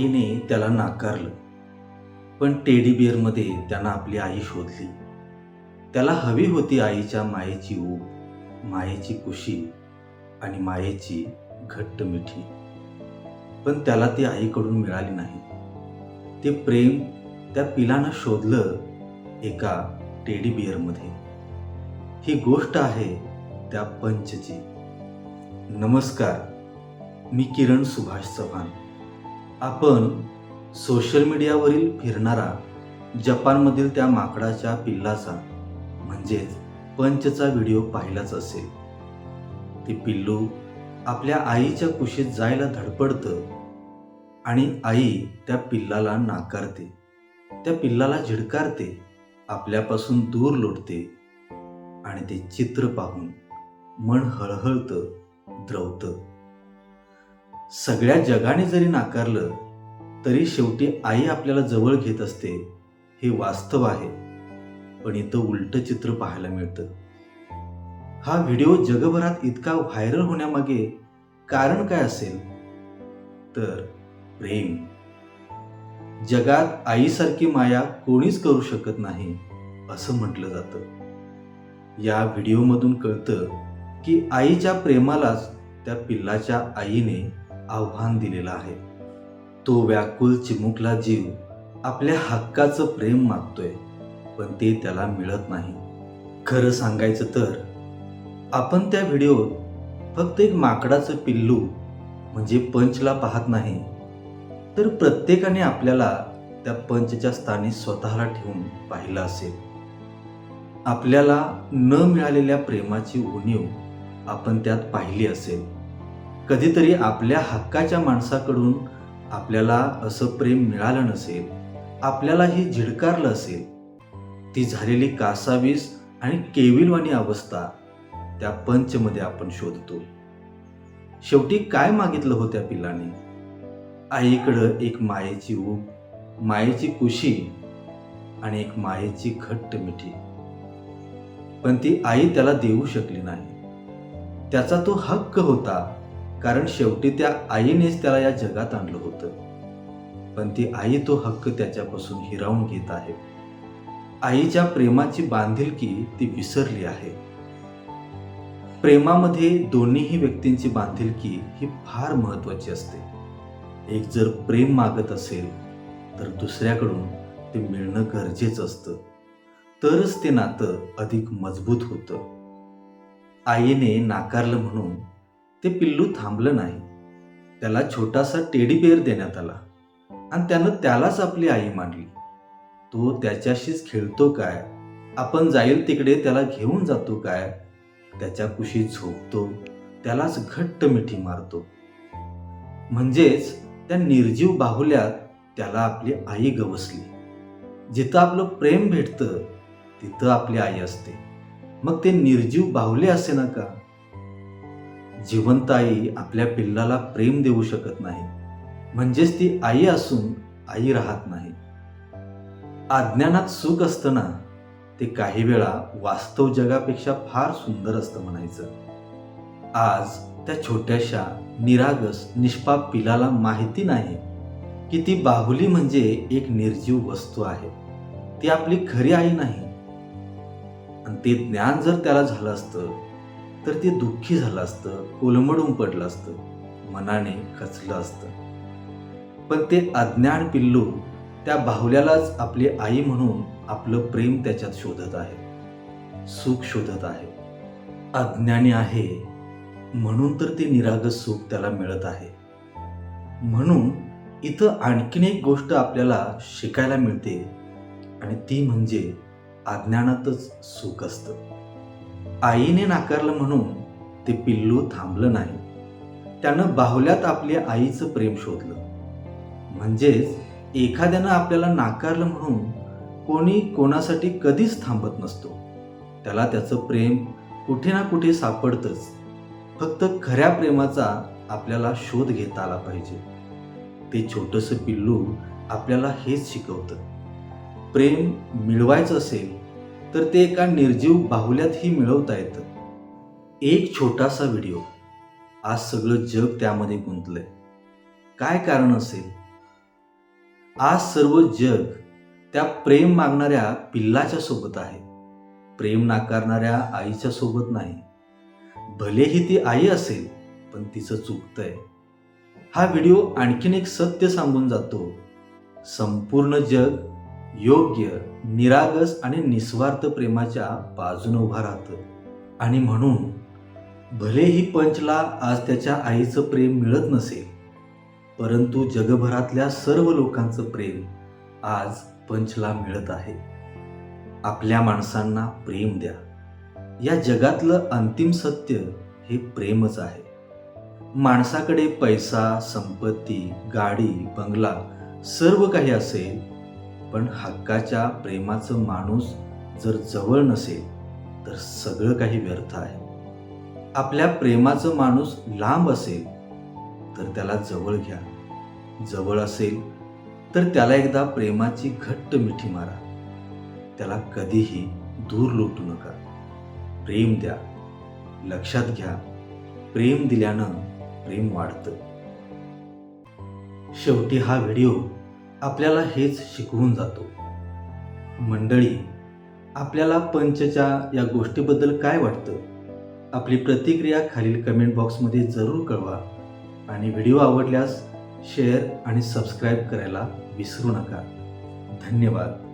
आईने त्याला नाकारलं, पण टेडी बिअरमध्ये त्यानं आपली आई शोधली. त्याला हवी होती आईच्या मायेची ऊब, मायेची कुशी आणि मायेची घट्ट मिठी. पण त्याला ती आईकडून मिळाली नाही. ते प्रेम त्या पिलानं शोधलं एका टेडी बिअरमध्ये. ही गोष्ट आहे त्या पंचची. नमस्कार, मी किरण सुभाष चव्हाण. आपण सोशल मीडियावरील फिरणारा जपानमधील त्या माकडाच्या पिल्लाचा म्हणजेच पंचचा व्हिडिओ पाहिलाच असेल. ते पिल्लू आपल्या आईच्या कुशीत जायला धडपडतं आणि आई त्या पिल्लाला नाकारते, त्या पिल्लाला झिडकारते, आपल्यापासून दूर लोटते आणि ते चित्र पाहून मन हळहळतं, द्रवतं. सगळ्या जगाने जरी नाकारलं तरी शेवटी आई आपल्याला जवळ घेत असते, हे वास्तव आहे. पण इथं उलटं चित्र पाहायला मिळतं. हा व्हिडिओ जगभरात इतका व्हायरल होण्यामागे कारण काय असेल तर प्रेम. जगात आईसारखी माया कोणीच करू शकत नाही असं म्हटलं जातं. या व्हिडिओमधून कळतं की आईच्या प्रेमालाच त्या पिल्लाच्या आईने आव्हान दिलेलं आहे. तो व्याकुळ चिमुकला जीव आपल्या हक्काचं प्रेम मागतोय, पण ते त्याला मिळत नाही. खरं सांगायचं तर आपण त्या व्हिडिओत फक्त एक माकडाचं पिल्लू म्हणजे पंचला पाहत नाही, तर प्रत्येकाने आपल्याला त्या पंचच्या स्थानी स्वतःला ठेवून पाहिलं असेल. आपल्याला न मिळालेल्या प्रेमाची उणीव आपण त्यात पाहिली असेल. कधीतरी आपल्या हक्काच्या माणसाकडून आपल्याला असं प्रेम मिळालं नसेल, आपल्यालाही झिडकारलं असेल. ती झालेली कासावीस आणि केविलवाणी अवस्था त्या पंचमध्ये आपण शोधतो. शेवटी काय मागितलं होत्या पिल्लाने? आईकडं एक मायेची ऊब, मायेची कुशी आणि एक मायेची घट्ट मिठी. पण ती आई त्याला देऊ शकली नाही. त्याचा तो हक्क होता, कारण शेवटी त्या आईनेच त्याला या जगात आणलं होतं. पण ती आई तो हक्क त्याच्यापासून हिरावून घेत आहे. आईच्या प्रेमाची बांधिलकी ती विसरली आहे. प्रेमामध्ये दोन्हीही व्यक्तींची बांधिलकी ही फार महत्वाची असते. एक जर प्रेम मागत असेल तर दुसऱ्याकडून ते मिळणं गरजेचं असतं, तरच ते नातं अधिक मजबूत होतं. आईने नाकारलं म्हणून ते पिल्लू थांबलं नाही. त्याला छोटासा टेडी बेअर देण्यात आला आणि त्यानं त्यालाच आपली आई मानली. तो त्याच्याशीच खेळतो काय, आपण जाईल तिकडे त्याला घेऊन जातो काय, त्याच्या कुशीत झोपतो, त्यालाच घट्ट मिठी मारतो. म्हणजेच त्या निर्जीव बाहुल्यात त्याला आपली आई गवसली. जिथं आपलं प्रेम भेटतं तिथं आपली आई असते, मग ते निर्जीव बाहुले असे ना का? जिवंत आई आपल्या पिल्लाला प्रेम देऊ शकत नाही, म्हणजेच ती आई असून आई राहत नाही. अज्ञानात सुख असतं ना, ते काही वेळा वास्तव जगापेक्षा फार सुंदर असतं म्हणायचं. आज त्या छोट्याशा निरागस निष्पाप पिलाला माहिती नाही की ती बाहुली म्हणजे एक निर्जीव वस्तू आहे, ती आपली खरी आई नाही. आणि ते ज्ञान जर त्याला झालं असतं तर ते दुःखी झालं असतं, कोलमडून पडलं असतं, मनाने खचलं असतं. पण ते अज्ञान पिल्लू त्या बाहुल्यालाच आपली आई म्हणून आपलं प्रेम त्याच्यात शोधत आहे, सुख शोधत आहे. अज्ञानी आहे म्हणून तर ते निरागस सुख त्याला मिळत आहे. म्हणून इथं आणखीन एक गोष्ट आपल्याला शिकायला मिळते आणि ती म्हणजे अज्ञानातच सुख असतं. आईने नाकारलं म्हणून ते पिल्लू थांबलं नाही. त्यानं बाहुल्यात आपल्या आईचं प्रेम शोधलं. म्हणजेच एखाद्यानं आपल्याला नाकारलं म्हणून कोणी कोणासाठी कधीच थांबत नसतो. त्याला त्याचं प्रेम कुठे ना कुठे सापडतंच. फक्त खऱ्या प्रेमाचा आपल्याला शोध घेता आला पाहिजे. ते छोटंसं पिल्लू आपल्याला हेच शिकवतं. प्रेम मिळवायचं असेल तर ते एका निर्जीव बाहुल्यातही मिळवता येतं. एक छोटासा व्हिडिओ, आज सगळं जग त्यामध्ये गुंतलंय. काय कारण असेल? आज सर्व जग त्या प्रेम मागणाऱ्या पिल्लाच्या सोबत आहे, प्रेम नाकारणाऱ्या आईच्या सोबत नाही. भलेही ती आई असेल, पण तिचं चुकतंय. हा व्हिडिओ आणखीन एक सत्य सांगून जातो. संपूर्ण जग योग्य, निरागस आणि निस्वार्थ प्रेमाच्या बाजूने उभा राहतं. आणि म्हणून भलेही पंचला आज त्याच्या आईचं प्रेम मिळत नसेल, परंतु जगभरातल्या सर्व लोकांचं प्रेम आज पंचला मिळत आहे. आपल्या माणसांना प्रेम द्या. या जगातलं अंतिम सत्य हे प्रेमच आहे. माणसाकडे पैसा, संपत्ती, गाडी, बंगला सर्व काही असेल, पण हक्काच्या प्रेमाचं माणूस जर जवळ नसेल तर सगळं काही व्यर्थ आहे. आपल्या प्रेमाचं माणूस लांब असेल तर त्याला जवळ घ्या. जवळ असेल तर त्याला एकदा प्रेमाची घट्ट मिठी मारा. त्याला कधीही दूर लोटू नका. प्रेम द्या. लक्षात घ्या, प्रेम दिल्यानं प्रेम वाढतं. शेवटी हा व्हिडिओ आपल्याला हेच शिकवून जातो. मंडळी, आपल्याला पंचच्या या गोष्टीबद्दल काय वाटतं? आपली प्रतिक्रिया खालील कमेंट बॉक्समध्ये जरूर कळवा. आणि व्हिडिओ आवडल्यास शेअर आणि सबस्क्राईब करायला विसरू नका. धन्यवाद.